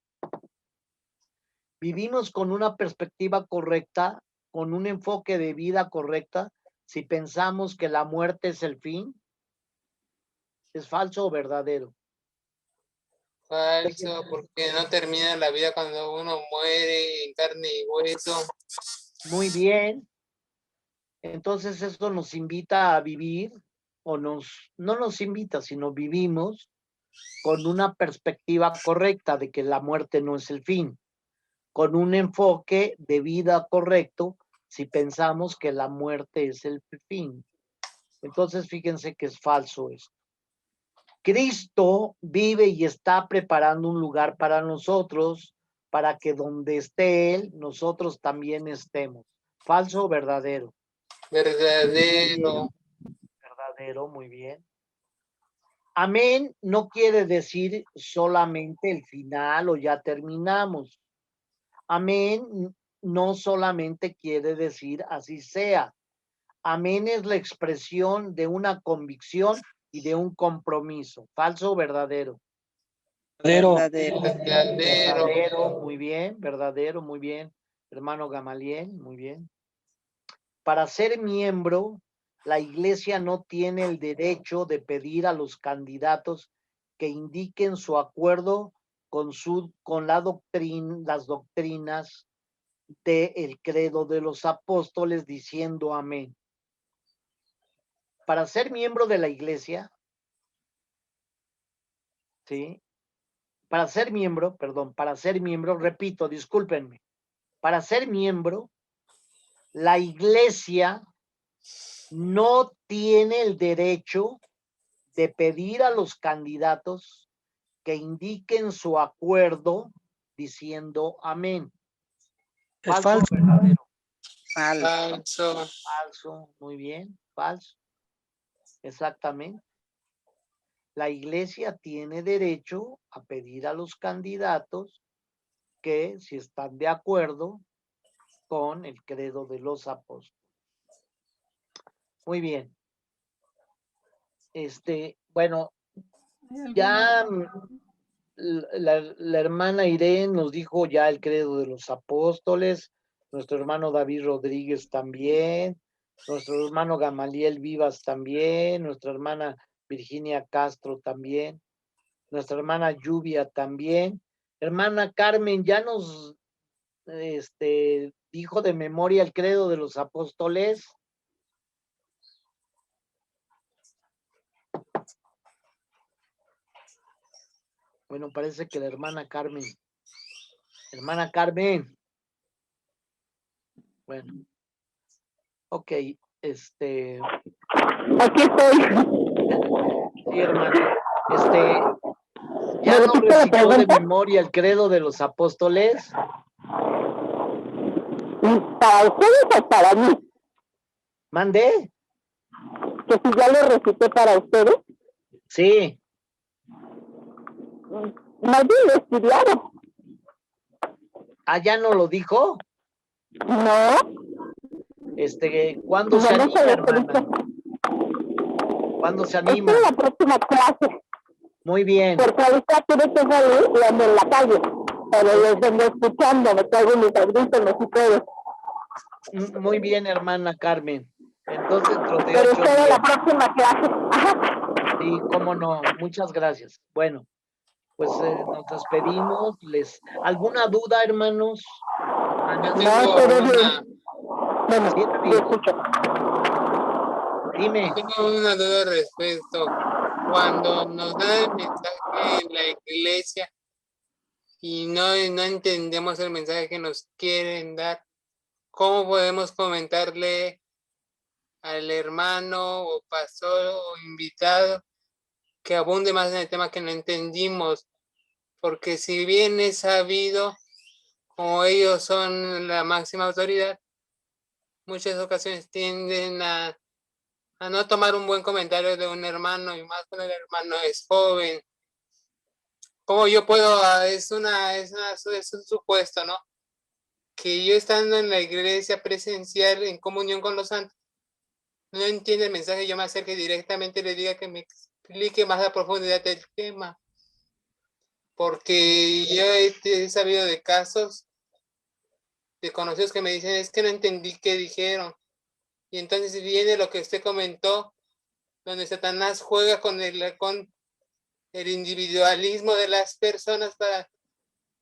Vivimos con una perspectiva correcta, con un enfoque de vida correcta, si pensamos que la muerte es el fin. ¿Es falso o verdadero? Falso, porque no termina la vida cuando uno muere en carne y hueso. Muy bien. Entonces esto nos invita a vivir, o no nos invita, sino vivimos con una perspectiva correcta de que la muerte no es el fin, con un enfoque de vida correcto si pensamos que la muerte es el fin. Entonces fíjense que es falso esto. Cristo vive y está preparando un lugar para nosotros, para que donde esté Él, nosotros también estemos. ¿Falso o verdadero? Verdadero. Verdadero, muy bien. Amén no quiere decir solamente el final o ya terminamos. Amén no solamente quiere decir así sea. Amén es la expresión de una convicción y de un compromiso. ¿Falso o verdadero? Verdadero. Verdadero. Verdadero. Verdadero, muy bien. Verdadero, muy bien. Hermano Gamaliel, muy bien. Para ser miembro, la iglesia no tiene el derecho de pedir a los candidatos que indiquen su acuerdo con las doctrinas del credo de los apóstoles diciendo amén. Para ser miembro de la iglesia, ¿sí? Para ser miembro, repito, discúlpenme, para ser miembro, la iglesia no tiene el derecho de pedir a los candidatos que indiquen su acuerdo diciendo amén. Es ¿Falso o falso. verdadero? Falso. Falso. Falso, muy bien, falso. Exactamente. La iglesia tiene derecho a pedir a los candidatos que si están de acuerdo con el credo de los apóstoles. Muy bien. Bueno, ya la hermana Irene nos dijo ya el credo de los apóstoles, nuestro hermano David Rodríguez también, nuestro hermano Gamaliel Vivas también, nuestra hermana Virginia Castro también, nuestra hermana Lluvia también. Hermana Carmen, ya nos dijo de memoria el credo de los apóstoles. Bueno, parece que la hermana Carmen. Bueno, ok, Aquí estoy. sí, hermana. ¿Ya ¿Me no repite la recitó de pregunta? memoria el credo de los apóstoles? ¿Para ustedes o para mí? ¿Mandé? Que si ya lo recité para ustedes. Sí. Más bien lo estudiaron. ¿Ah, ya no lo dijo? No. ¿Cuándo se No, anima, hermana? ¿Cuándo se Estoy anima? en la próxima clase. Muy bien. Porque ahorita tuve que salir y ando en la calle. Pero los vengo escuchando, me traigo mis audífonos y todo. Muy bien, hermana Carmen. Entonces, dentro de Pero 8 estoy en días. la próxima clase. Ajá. Sí, cómo no. Muchas gracias. Bueno, pues nos despedimos. ¿Alguna duda, hermanos? Yo Hermanas, tengo todo una, bien. Bueno, sí, yo David, escucho. dime. tengo una duda respecto cuando nos dan el mensaje en la iglesia y no entendemos el mensaje que nos quieren dar. ¿Cómo podemos comentarle al hermano o pastor o invitado que abunde más en el tema que no entendimos? Porque si bien es sabido, como ellos son la máxima autoridad, muchas ocasiones tienden a no tomar un buen comentario de un hermano y más cuando el hermano es joven. ¿Cómo yo puedo? Es un supuesto, ¿no? Que yo estando en la iglesia presencial en comunión con los santos, no entiende el mensaje, yo me acerque directamente y le diga que me explique más a profundidad del tema. Porque yo he sabido de casos de conocidos que me dicen, es que no entendí qué dijeron. Y entonces viene lo que usted comentó, donde Satanás juega con el individualismo de las personas para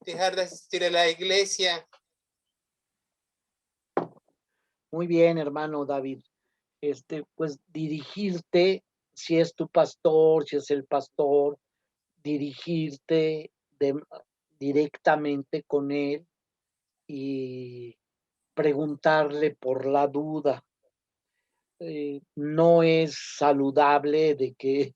dejar de asistir a la iglesia. Muy bien, hermano David. Pues dirigirte, si es tu pastor, si es el pastor, dirigirte directamente con él y preguntarle por la duda. No es saludable de que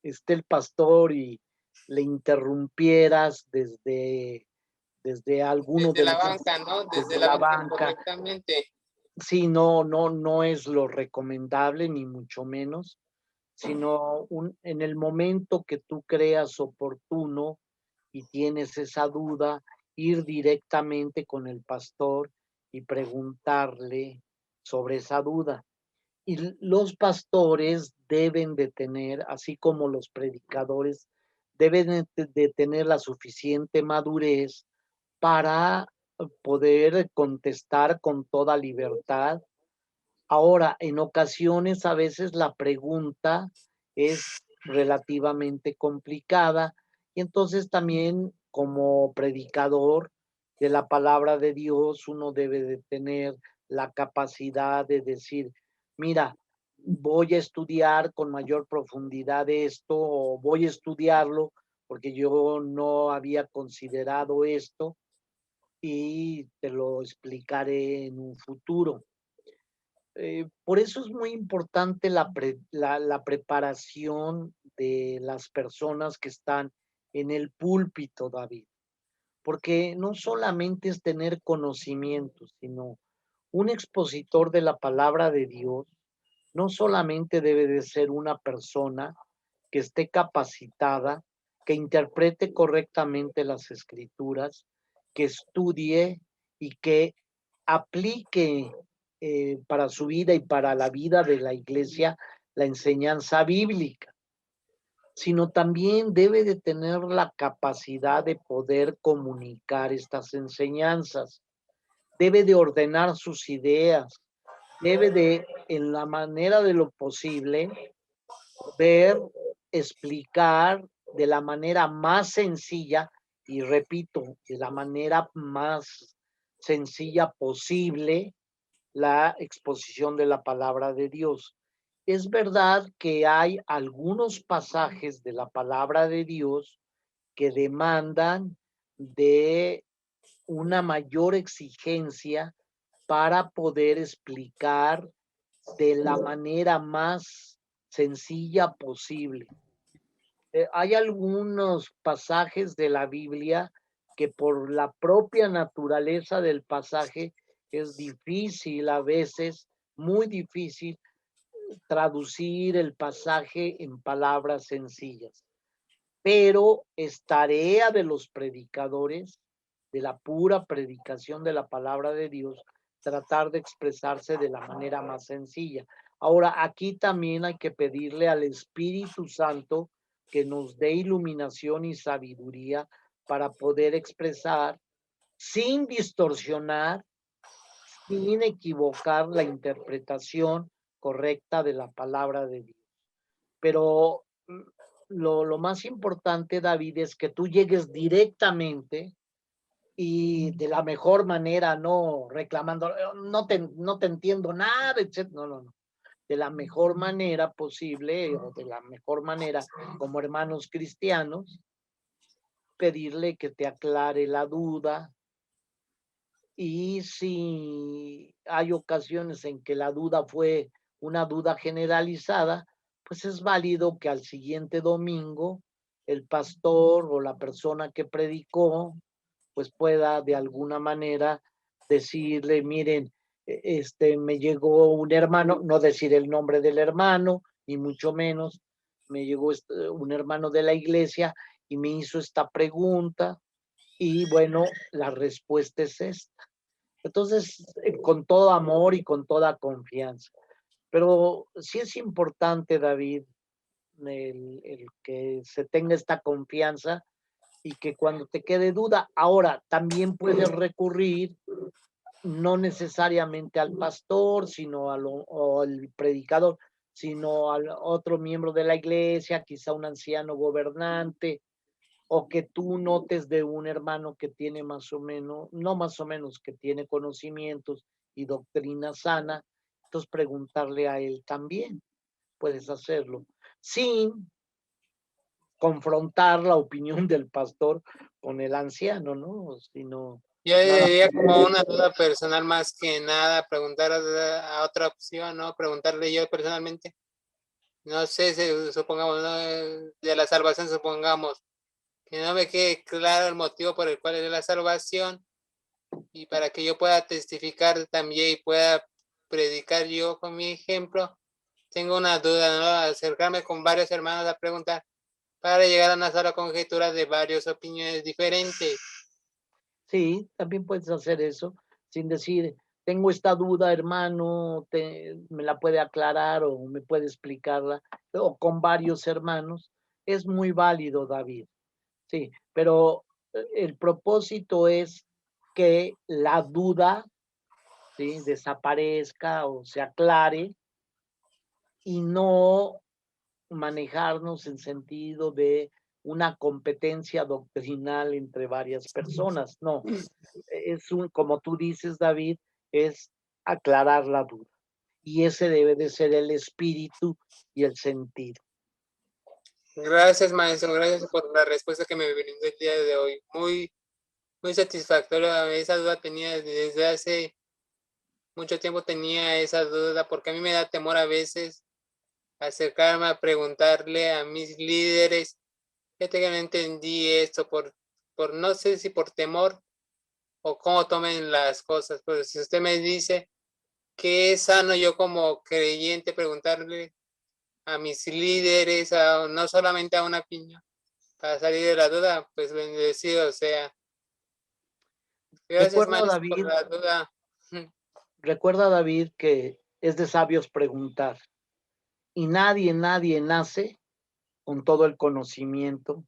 esté el pastor y le interrumpieras desde alguno Desde de la los, banca, ¿no? Desde desde la la banca banca. correctamente. Sí, no es lo recomendable, ni mucho menos, sino en el momento que tú creas oportuno y tienes esa duda, ir directamente con el pastor y preguntarle sobre esa duda. Y los pastores deben de tener, así como los predicadores, deben de tener la suficiente madurez para poder contestar con toda libertad. Ahora, en ocasiones, a veces la pregunta es relativamente complicada y entonces también como predicador de la palabra de Dios, uno debe de tener la capacidad de decir, mira, voy a estudiar con mayor profundidad esto o voy a estudiarlo porque yo no había considerado esto y te lo explicaré en un futuro. Por eso es muy importante la preparación de las personas que están en el púlpito, David, porque no solamente es tener conocimientos, sino un expositor de la palabra de Dios no solamente debe de ser una persona que esté capacitada, que interprete correctamente las escrituras, que estudie y que aplique para su vida y para la vida de la iglesia la enseñanza bíblica, sino también debe de tener la capacidad de poder comunicar estas enseñanzas, debe de ordenar sus ideas, debe de, en la manera de lo posible, poder explicar de la manera más sencilla, y repito, de la manera más sencilla posible, la exposición de la palabra de Dios. Es verdad que hay algunos pasajes de la palabra de Dios que demandan de una mayor exigencia para poder explicar de la manera más sencilla posible. Hay algunos pasajes de la Biblia que por la propia naturaleza del pasaje es difícil a veces, muy difícil traducir el pasaje en palabras sencillas. Pero es tarea de los predicadores, de la pura predicación de la palabra de Dios, tratar de expresarse de la manera más sencilla. Ahora, aquí también hay que pedirle al Espíritu Santo que nos dé iluminación y sabiduría para poder expresar sin distorsionar, sin equivocar la interpretación correcta de la palabra de Dios. Pero lo más importante, David, es que tú llegues directamente y de la mejor manera, no reclamando, no te entiendo nada, etc. No. De la mejor manera posible o de la mejor manera como hermanos cristianos, pedirle que te aclare la duda. Y si hay ocasiones en que la duda fue una duda generalizada, pues es válido que al siguiente domingo el pastor o la persona que predicó, pues pueda de alguna manera decirle, miren, me llegó un hermano, no decir el nombre del hermano, ni mucho menos, me llegó un hermano de la iglesia y me hizo esta pregunta y bueno, la respuesta es esta. Entonces, con todo amor y con toda confianza. Pero sí es importante, David, el que se tenga esta confianza y que cuando te quede duda, ahora también puedes recurrir no necesariamente al pastor, sino o al predicador, sino al otro miembro de la iglesia, quizá un anciano gobernante, o que tú notes de un hermano que tiene más o menos, no más o menos, que tiene conocimientos y doctrina sana, entonces preguntarle a él también, puedes hacerlo, sin confrontar la opinión del pastor con el anciano, ¿no? Sino Yo nada. diría como una duda personal más que nada, preguntar a otra opción, ¿no? Preguntarle yo personalmente. no sé, supongamos, ¿no? De la salvación, supongamos, que no me quede claro el motivo por el cual es la salvación, y para que yo pueda testificar también y pueda predicar yo con mi ejemplo, tengo una duda, ¿no? Acercarme con varios hermanos a preguntar para llegar a una sola conjetura de varias opiniones diferentes. Sí, también puedes hacer eso sin decir, tengo esta duda, hermano, me la puede aclarar o me puede explicarla, o con varios hermanos. Es muy válido, David. Sí, pero el propósito es que la duda, ¿sí?, desaparezca o se aclare y no manejarnos en sentido de una competencia doctrinal entre varias personas. No, como tú dices, David, es aclarar la duda. Y ese debe de ser el espíritu y el sentir. Gracias, maestro. Gracias por la respuesta que me brindó el día de hoy. Muy, muy satisfactoria. Esa duda tenía desde hace mucho tiempo, tenía esa duda, porque a mí me da temor a veces acercarme a preguntarle a mis líderes. Fíjate que no entendí esto por no sé si por temor o cómo tomen las cosas. Pero si usted me dice que es sano yo como creyente preguntarle a mis líderes, no solamente a una piña, para salir de la duda, pues bendecido sea. Gracias, Recuerda, maestro, David, por la duda. recuerda, David, que es de sabios preguntar. Y nadie nace con todo el conocimiento.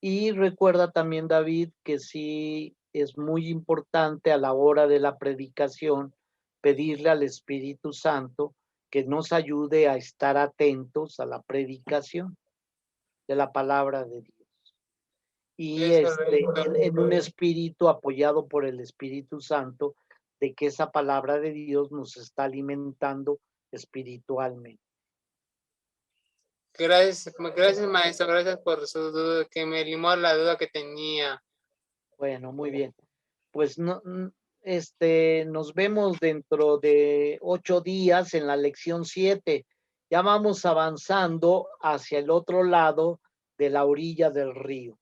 Y recuerda también, David, que sí es muy importante a la hora de la predicación pedirle al Espíritu Santo que nos ayude a estar atentos a la predicación de la palabra de Dios. Y Es correcto. en un espíritu apoyado por el Espíritu Santo, de que esa palabra de Dios nos está alimentando espiritualmente. Gracias, maestro, gracias por su duda, que me limó la duda que tenía. Bueno, muy bien. Pues no, nos vemos dentro de 8 días en la lección 7. Ya vamos avanzando hacia el otro lado de la orilla del río.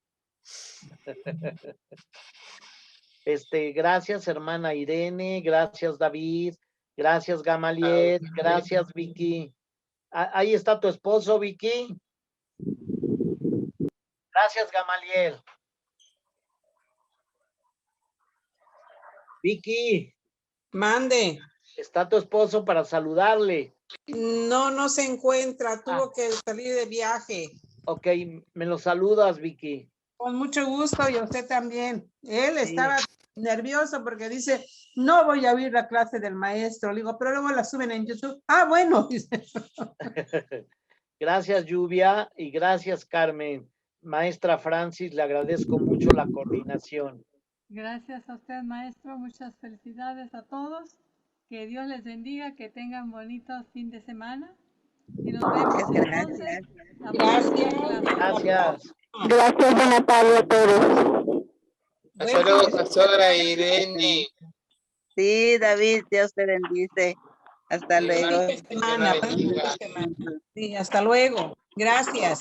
Gracias, hermana Irene, gracias, David, gracias, Gamaliel, gracias, Vicky. Ahí está tu esposo, Vicky. Gracias, Gamaliel. Vicky. Mande. Está tu esposo para saludarle. No se encuentra, tuvo que salir de viaje. Ok, me lo saludas, Vicky. Con mucho gusto, y a usted también. Él estaba nervioso porque dice, no voy a oír la clase del maestro. Le digo, pero luego la suben en YouTube. Ah, bueno. Gracias, Lluvia, y gracias, Carmen. Maestra Francis, le agradezco mucho la coordinación. Gracias a usted, maestro. Muchas felicidades a todos. Que Dios les bendiga, que tengan bonito fin de semana. Y nos vemos entonces. Gracias. Gracias, buena tarde a todos. Hasta luego, pastora Irene. Sí, David, Dios te bendice. Hasta luego. Sí, hasta luego. Gracias.